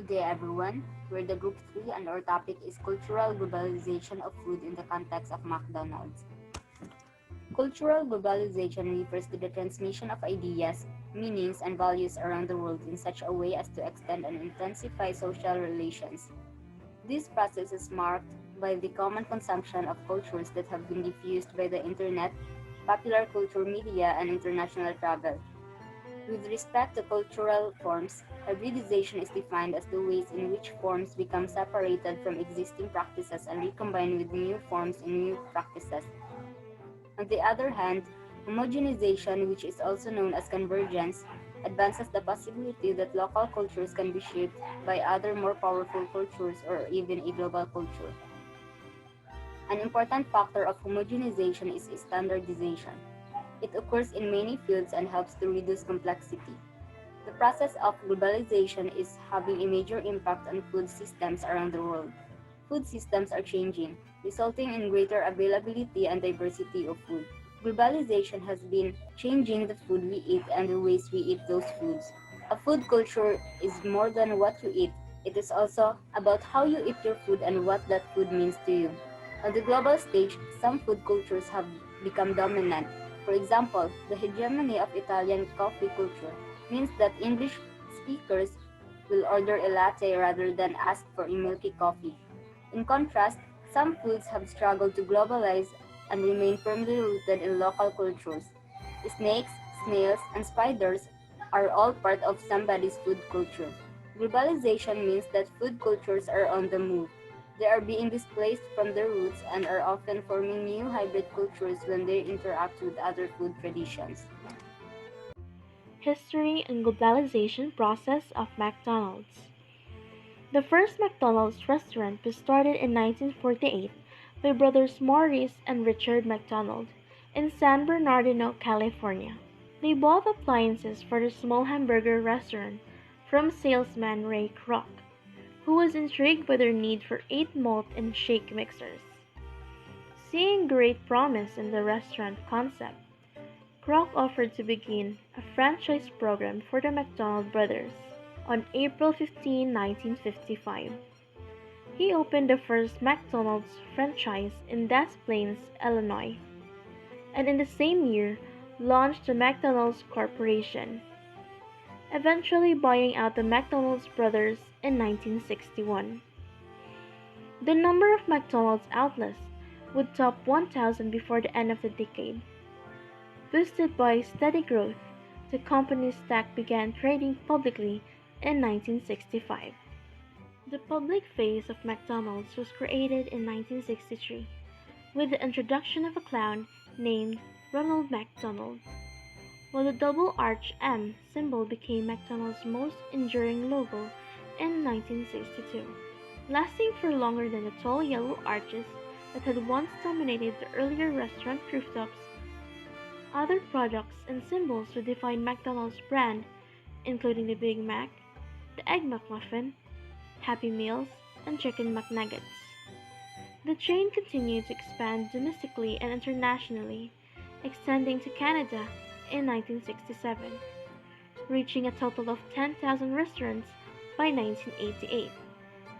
Good day, everyone. We're the Group 3, and our topic is Cultural Globalization of Food in the Context of McDonald's. Cultural globalization refers to the transmission of ideas, meanings, and values around the world in such a way as to extend and intensify social relations. This process is marked by the common consumption of cultures that have been diffused by the Internet, popular culture media, and international travel. With respect to cultural forms, hybridization is defined as the ways in which forms become separated from existing practices and recombine with new forms and new practices. On the other hand, homogenization, which is also known as convergence, advances the possibility that local cultures can be shaped by other more powerful cultures or even a global culture. An important factor of homogenization is standardization. It occurs in many fields and helps to reduce complexity. The process of globalization is having a major impact on food systems around the world. Food systems are changing, resulting in greater availability and diversity of food. Globalization has been changing the food we eat and the ways we eat those foods. A food culture is more than what you eat. It is also about how you eat your food and what that food means to you. On the global stage, some food cultures have become dominant. For example, the hegemony of Italian coffee culture means that English speakers will order a latte rather than ask for a milky coffee. In contrast, some foods have struggled to globalize and remain firmly rooted in local cultures. Snakes, snails, and spiders are all part of somebody's food culture. Globalization means that food cultures are on the move. They are being displaced from their roots and are often forming new hybrid cultures when they interact with other food traditions. History and Globalization Process of McDonald's. The first McDonald's restaurant was started in 1948 by brothers Maurice and Richard McDonald in San Bernardino, California. They bought appliances for their small hamburger restaurant from salesman Ray Kroc, who was intrigued by their need for 8 malt and shake mixers. Seeing great promise in the restaurant concept, Kroc offered to begin a franchise program for the McDonald brothers. On April 15, 1955, he opened the first McDonald's franchise in Des Plaines, Illinois, and in the same year launched the McDonald's Corporation, eventually buying out the McDonald's brothers in 1961. The number of McDonald's outlets would top 1,000 before the end of the decade. Boosted by steady growth, the company's stock began trading publicly in 1965. The public face of McDonald's was created in 1963 with the introduction of a clown named Ronald McDonald, while the double arch M symbol became McDonald's most enduring logo in 1962, lasting for longer than the tall yellow arches that had once dominated the earlier restaurant rooftops. Other products and symbols would define McDonald's brand, including the Big Mac, the Egg McMuffin, Happy Meals, and Chicken McNuggets. The chain continued to expand domestically and internationally, extending to Canada in 1967, reaching a total of 10,000 restaurants by 1988,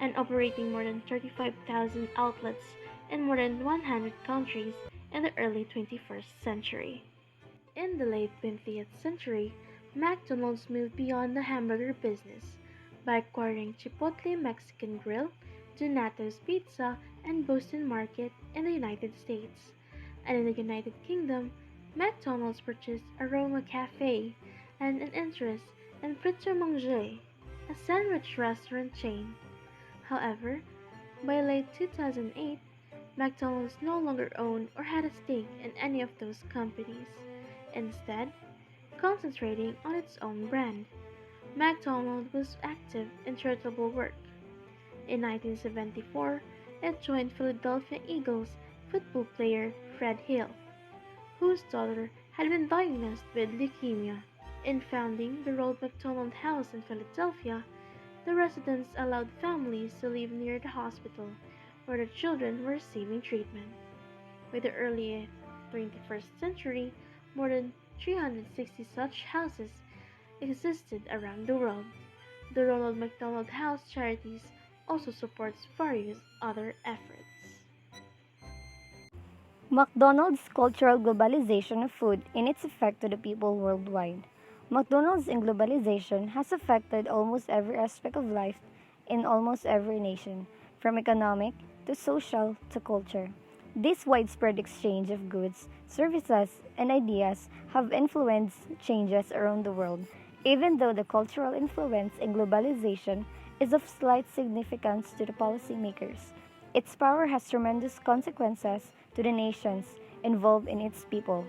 and operating more than 35,000 outlets in more than 100 countries in the early 21st century. In the late 20th century, McDonald's moved beyond the hamburger business by acquiring Chipotle Mexican Grill, Donato's Pizza, and Boston Market in the United States. And in the United Kingdom, McDonald's purchased Aroma Cafe and an interest in Pret a Manger, a sandwich restaurant chain. However, by late 2008, McDonald's no longer owned or had a stake in any of those companies, instead, concentrating on its own brand. McDonald was active in charitable work. In 1974, it joined Philadelphia Eagles football player Fred Hill, whose daughter had been diagnosed with leukemia. In founding the Ronald McDonald House in Philadelphia, the residents allowed families to live near the hospital where their children were receiving treatment. By the early 21st century, more than 360 such houses existed around the world, The Ronald McDonald House Charities also supports various other efforts. McDonald's cultural globalization of food in its effect to the people worldwide. McDonald's in globalization has affected almost every aspect of life in almost every nation, from economic to social to culture. This widespread exchange of goods, services, and ideas have influenced changes around the world, even though the cultural influence in globalization is of slight significance to the policymakers. Its power has tremendous consequences to the nations involved in its people.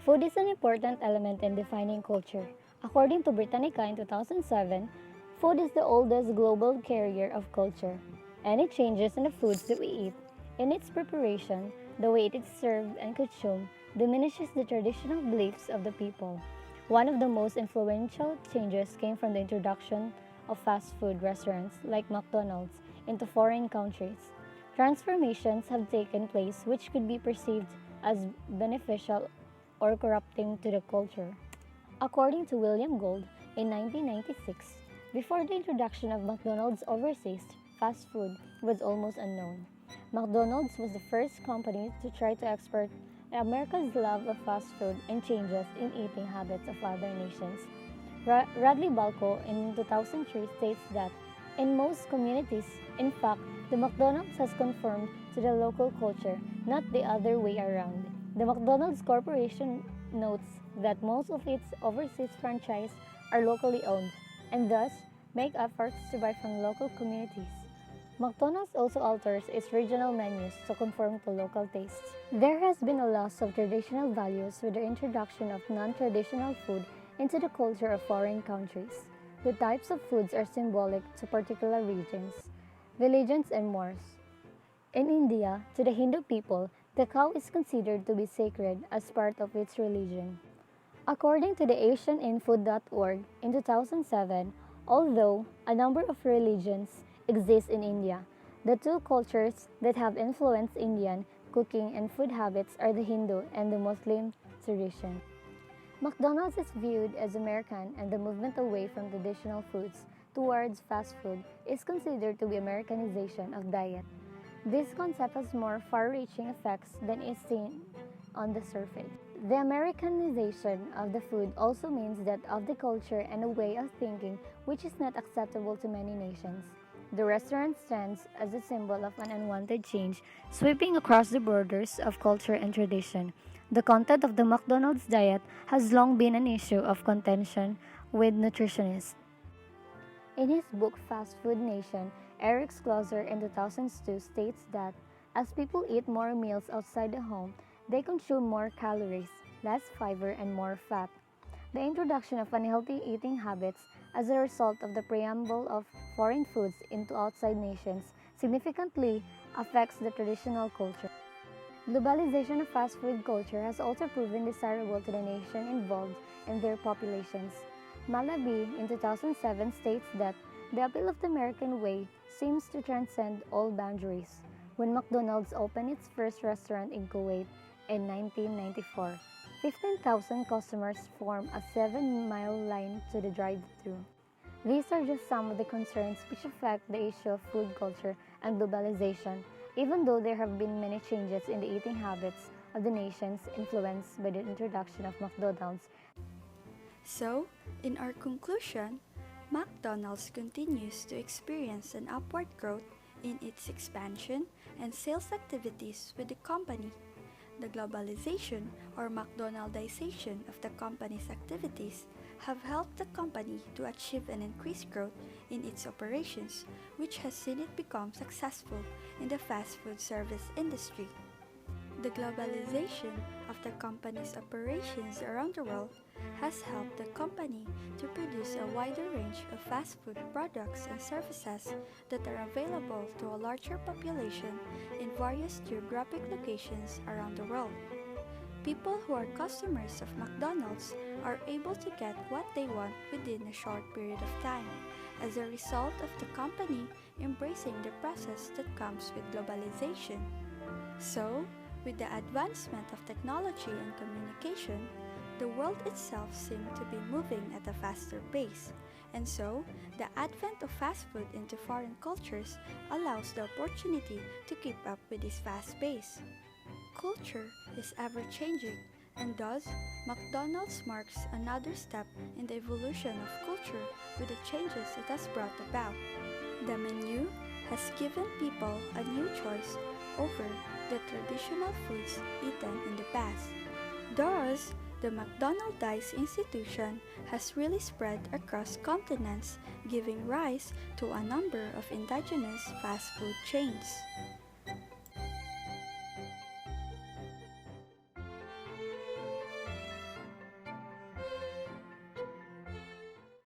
Food is an important element in defining culture. According to Britannica in 2007, food is the oldest global carrier of culture. Any changes in the foods that we eat, in its preparation, the way it is served and consumed, diminishes the traditional beliefs of the people. One of the most influential changes came from the introduction of fast food restaurants like McDonald's into foreign countries. Transformations have taken place which could be perceived as beneficial or corrupting to the culture. According to William Gold in 1996, before the introduction of McDonald's overseas, fast food was almost unknown. McDonald's was the first company to try to export America's love of fast food and changes in eating habits of other nations. Radley Balco in 2003 states that in most communities, in fact, the McDonald's has conformed to the local culture, not the other way around. The McDonald's Corporation notes that most of its overseas franchises are locally owned and thus make efforts to buy from local communities. McDonald's also alters its regional menus to conform to local tastes. There has been a loss of traditional values with the introduction of non-traditional food into the culture of foreign countries. The types of foods are symbolic to particular regions, religions, and mores. In India, to the Hindu people, the cow is considered to be sacred as part of its religion. According to the AsianInfood.org in 2007, although a number of religions exist in India, the two cultures that have influenced Indian cooking and food habits are the Hindu and the Muslim tradition. McDonald's is viewed as American and the movement away from traditional foods towards fast food is considered to be Americanization of diet. This concept has more far-reaching effects than is seen on the surface. The Americanization of the food also means that of the culture and a way of thinking which is not acceptable to many nations. The restaurant stands as a symbol of an unwanted change sweeping across the borders of culture and tradition. The content of the McDonald's diet has long been an issue of contention with nutritionists. In his book Fast Food Nation, Eric Schlosser in 2002 states that as people eat more meals outside the home, they consume more calories, less fiber, and more fat. The introduction of unhealthy eating habits as a result of the preamble of foreign foods into outside nations significantly affects the traditional culture. Globalization of fast food culture has also proven desirable to the nation involved and their populations. Malaby in 2007 states that the appeal of the American way seems to transcend all boundaries. When McDonald's opened its first restaurant in Kuwait in 1994, 15,000 customers formed a 7-mile line to the drive-thru. These are just some of the concerns which affect the issue of food culture and globalization, even though there have been many changes in the eating habits of the nations influenced by the introduction of McDonald's. So, in our conclusion, McDonald's continues to experience an upward growth in its expansion and sales activities with the company. The globalization or McDonaldization of the company's activities have helped the company to achieve an increased growth in its operations, which has seen it become successful in the fast food service industry. The globalization of the company's operations around the world has helped the company to produce a wider range of fast food products and services that are available to a larger population in various geographic locations around the world. People who are customers of McDonald's are able to get what they want within a short period of time as a result of the company embracing the process that comes with globalization. So, with the advancement of technology and communication, the world itself seemed to be moving at a faster pace, And so, the advent of fast food into foreign cultures allows the opportunity to keep up with this fast pace. Culture is ever changing, and thus, McDonald's marks another step in the evolution of culture with the changes it has brought about. The menu has given people a new choice over the traditional foods eaten in the past. Thus, the McDonald's institution has really spread across continents, giving rise to a number of indigenous fast food chains.